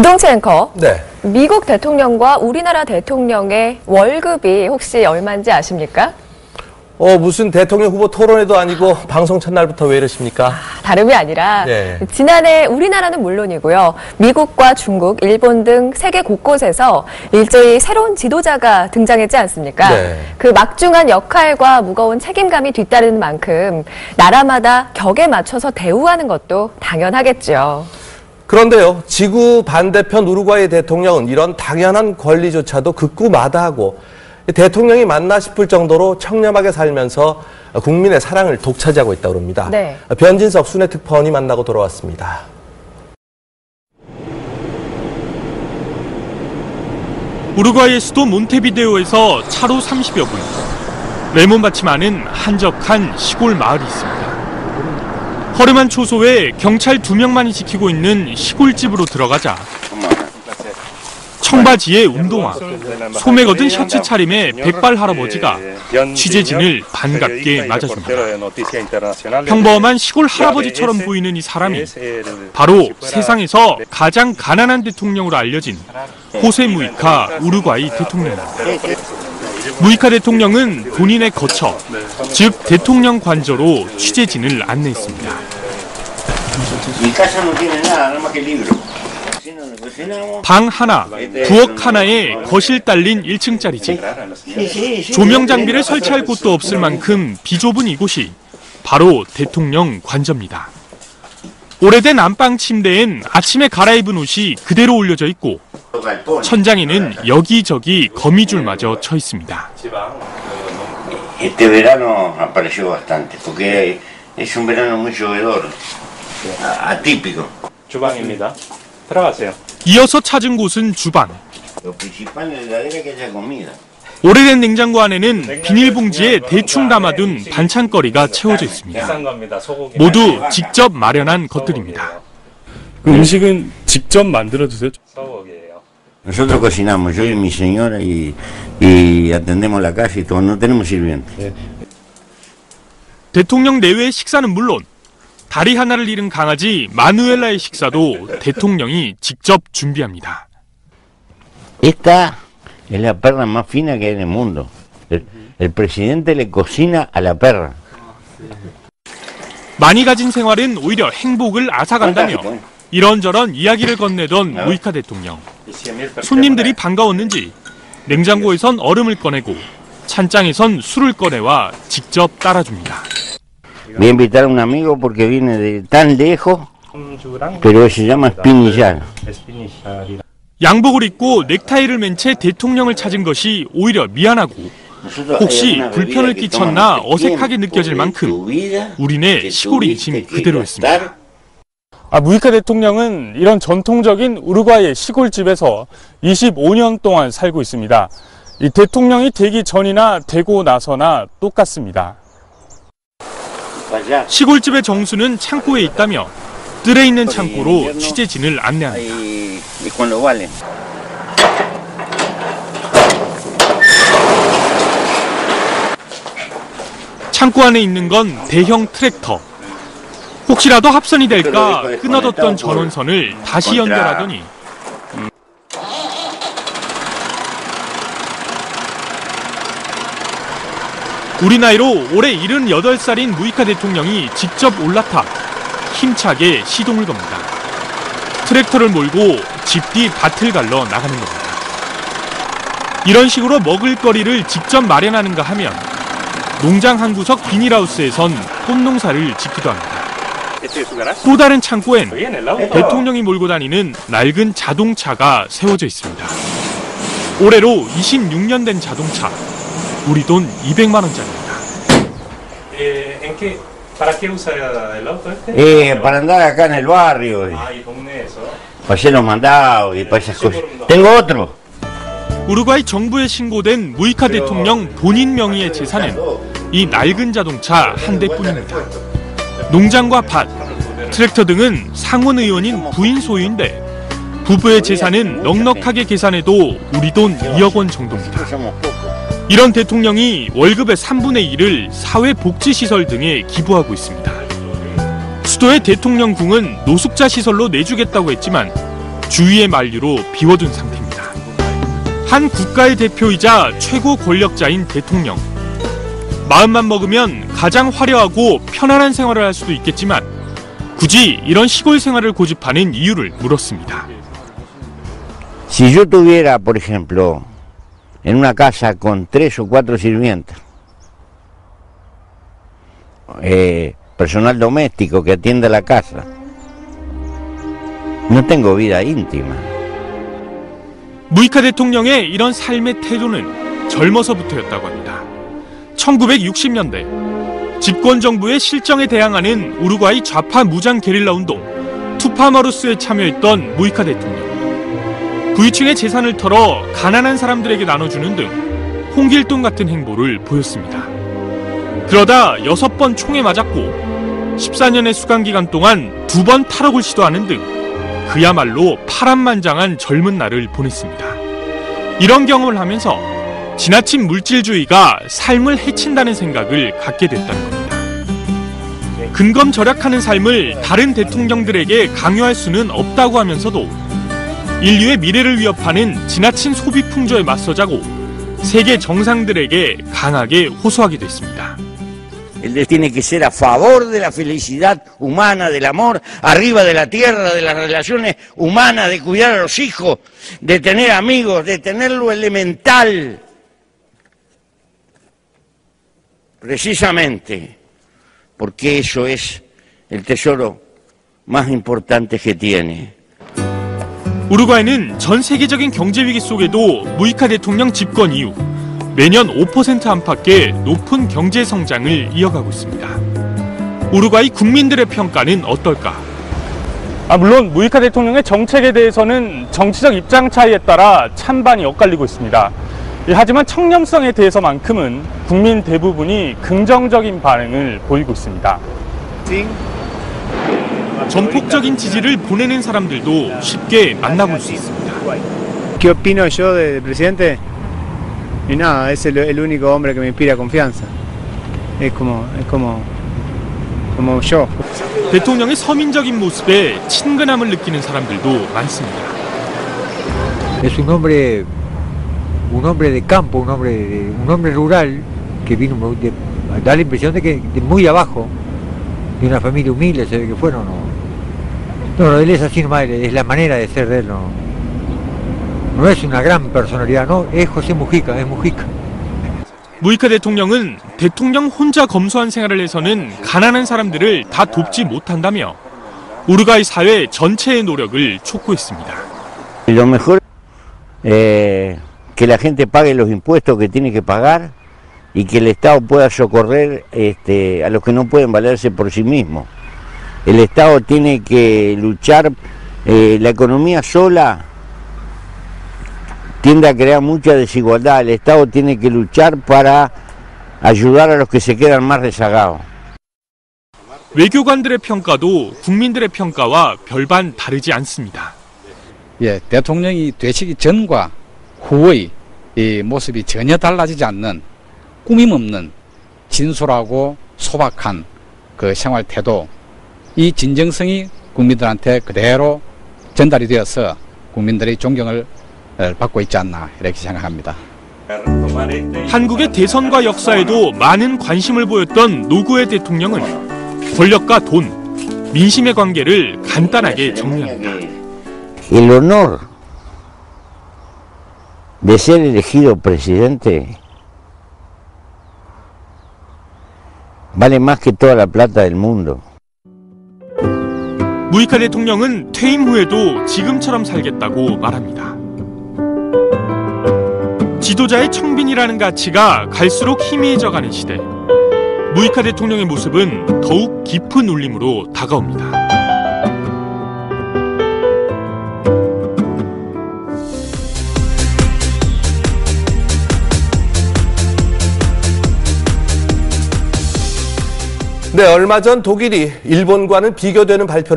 이동채 앵커. 네. 미국 대통령과 우리나라 대통령의 월급이 혹시 얼마인지 아십니까? 무슨 대통령 후보 토론회도 아니고 방송 첫날부터 왜 이러십니까? 다름이 아니라 네. 지난해 우리나라는 물론이고요. 미국과 중국, 일본 등 세계 곳곳에서 일제히 새로운 지도자가 등장했지 않습니까? 네. 그 막중한 역할과 무거운 책임감이 뒤따르는 만큼 나라마다 격에 맞춰서 대우하는 것도 당연하겠죠. 그런데요, 지구 반대편 우루과이 대통령은 이런 당연한 권리조차도 극구 마다하고 대통령이 맞나 싶을 정도로 청렴하게 살면서 국민의 사랑을 독차지하고 있다고 합니다. 네. 변진석 순회 특파원이 만나고 돌아왔습니다. 우루과이의 수도 몬테비데오에서 차로 30여 분, 레몬밭이 많은 한적한 시골 마을이 있습니다. 허름한 초소에 경찰 2명만이 지키고 있는 시골집으로 들어가자 청바지에 운동화, 소매 걷은 셔츠 차림의 백발 할아버지가 취재진을 반갑게 맞아줍니다. 평범한 시골 할아버지처럼 보이는 이 사람이 바로 세상에서 가장 가난한 대통령으로 알려진 호세 무이카 우루과이 대통령입니다. 무이카 대통령은 본인의 거처, 즉 대통령 관저로 취재진을 안내했습니다. 방 하나, 부엌 하나에 거실 딸린 1층짜리 집. 조명 장비를 설치할 곳도 없을 만큼 비좁은 이곳이 바로 대통령 관저입니다. 오래된 안방 침대엔 아침에 갈아입은 옷이 그대로 올려져 있고 천장에는 여기저기 거미줄마저 쳐 있습니다. Este verano apareció bastante porque es un verano muy llovedor, atípico. 주방입니다. 들어가세요. 이어서 찾은 곳은 주방. Lo principal en la heladera es que haya comida. 오래된 냉장고 안에는 비닐봉지에 대충 담아둔 반찬거리가 채워져 있습니다. 모두 직접 마련한 것들입니다. 그 음식은 직접 만들어 드세요? Nosotros cocinamos, yo y mi señora, y atendemos la casa y todo, no tenemos sirvientes. 대통령 내외의 식사는 물론 다리 하나를 잃은 강아지 마누엘라의 식사도 대통령이 직접 준비합니다. Esta es la perra más fina que hay en el mundo. El presidente le cocina a la perra. 많이 가진 생활은 오히려 행복을 앗아간다며 이런저런 이야기를 건네던 무이카 대통령. 손님들이 반가웠는지 냉장고에선 얼음을 꺼내고 찬장에선 술을 꺼내와 직접 따라줍니다. Voy a invitar a un amigo porque viene de tan lejos, pero se llama Espinillar. 양복을 입고 넥타이를 맨 채 대통령을 찾은 것이 오히려 미안하고 혹시 불편을 끼쳤나 어색하게 느껴질 만큼 우리네 시골 인심 그대로였습니다. 무이카 대통령은 이런 전통적인 우루과이의 시골집에서 25년 동안 살고 있습니다. 이 대통령이 되기 전이나 되고 나서나 똑같습니다. 시골집의 정수는 창고에 있다며 뜰에 있는 창고로 취재진을 안내합니다. 창고 안에 있는 건 대형 트랙터. 혹시라도 합선이 될까 끊어뒀던 전원선을 다시 연결하더니 우리 나이로 올해 78살인 무이카 대통령이 직접 올라타 힘차게 시동을 겁니다. 트랙터를 몰고 집 뒤 밭을 갈러 나가는 겁니다. 이런 식으로 먹을거리를 직접 마련하는가 하면 농장 한 구석 비닐하우스에선 꽃농사를 짓기도 합니다. 또 다른 창고엔 대통령이 몰고 다니는 낡은 자동차가 세워져 있습니다. 올해로 26년 된 자동차. 우리 돈 200만 원짜리입니다. Para andar acá en el barrio, para hacer los mandados y para esas cosas. Tengo otro. 우루과이 정부에 신고된 무이카 대통령 본인 명의의 재산은 이 낡은 자동차 한 대뿐입니다. 농장과 밭, 트랙터 등은 상원 의원인 부인 소유인데 부부의 재산은 넉넉하게 계산해도 우리 돈 2억 원 정도입니다. 이런 대통령이 월급의 3분의 1을 사회복지시설 등에 기부하고 있습니다. 수도의 대통령궁은 노숙자 시설로 내주겠다고 했지만 주위의 만류로 비워둔 상태입니다. 한 국가의 대표이자 최고 권력자인 대통령. 마음만 먹으면 가장 화려하고 편안한 생활을 할 수도 있겠지만 굳이 이런 시골 생활을 고집하는 이유를 물었습니다. Si yo tuviera, por ejemplo, en una casa con 3 o 4 sirvientas, personal doméstico que atiende la casa, no tengo vida íntima. 무이카 대통령의 이런 삶의 태도는 젊어서부터였다고 합니다. 1960년대 집권 정부의 실정에 대항하는 우루과이 좌파 무장 게릴라 운동 투파마루스에 참여했던 무이카 대통령. 부유층의 재산을 털어 가난한 사람들에게 나눠주는 등 홍길동 같은 행보를 보였습니다. 그러다 6번 총에 맞았고 14년의 수감 기간 동안 2번 탈옥을 시도하는 등 그야말로 파란만장한 젊은 날을 보냈습니다. 이런 경험을 하면서 지나친 물질주의가 삶을 해친다는 생각을 갖게 됐다는 겁니다. 근검절약하는 삶을 다른 대통령들에게 강요할 수는 없다고 하면서도 인류의 미래를 위협하는 지나친 소비 풍조에 맞서자고 세계 정상들에게 강하게 호소하기도 했습니다. Él tiene que ser a favor de la felicidad humana, del amor arriba de la tierra, de las relaciones humanas, de cuidar a los hijos, de tener amigos, de tener lo elemental. Precisamente porque eso es el tesoro más importante que tiene. 우루과이는 전 세계적인 경제 위기 속에도 무이카 대통령 집권 이후 매년 5% 안팎의 높은 경제 성장을 이어가고 있습니다. 우루과이 국민들의 평가는 어떨까? 물론 무이카 대통령의 정책에 대해서는 정치적 입장 차이에 따라 찬반이 엇갈리고 있습니다. 하지만 청렴성에 대해서만큼은 국민 대부분이 긍정적인 반응을 보이고 있습니다. 전폭적인 지지를 보내는 사람들도 쉽게 만나볼 수 있습니다. ¿Qué opino yo del presidente? Y nada, es el único hombre que me inspira confianza. Es como yo. 대통령의 서민적인 모습에 친근함을 느끼는 사람들도 많습니다. Es un hombre de campo, un hombre rural que vino, da la impresión de que de muy abajo, de una familia humilde, se ve que fueron. No, él es así nomás, es la manera de ser de él, no es una gran personalidad, no, es José Mujica, es Mujica. 무이카 대통령은 대통령 혼자 검소한 생활을 해서는 가난한 사람들을 다 돕지 못한다며 우루과이 사회 전체의 노력을 촉구했습니다. Lo mejor que la gente pague los impuestos que tiene que pagar y que el Estado pueda socorrer a los que no pueden valerse por sí mismos. El Estado tiene que luchar, la economía sola tiende a crear mucha desigualdad. El Estado tiene que luchar para ayudar a los que se quedan más rezagados. 외교관들의 평가도 국민들의 평가와 별반 다르지 않습니다. 예, 대통령이 되시기 전과 후의 이 모습이 전혀 달라지지 않는 꾸밈 없는 진솔하고 소박한 그 생활 태도, 이 진정성이 국민들한테 그대로 전달이 되어서 국민들의 존경을 받고 있지 않나 이렇게 생각합니다. 한국의 대선과 역사에도 많은 관심을 보였던 노구에 대통령은 권력과 돈, 민심의 관계를 간단하게 정리합니다. El honor de ser elegido presidente vale más que toda la plata del mundo. 무이카 대통령은 퇴임 후에도 지금처럼 살겠다고 말합니다. 지도자의 청빈이라는 가치가 갈수록 희미해져가는 시대. 무이카 대통령의 모습은 더욱 깊은 울림으로 다가옵니다. 네, 얼마 전 독일이 일본과는 비교되는 발표를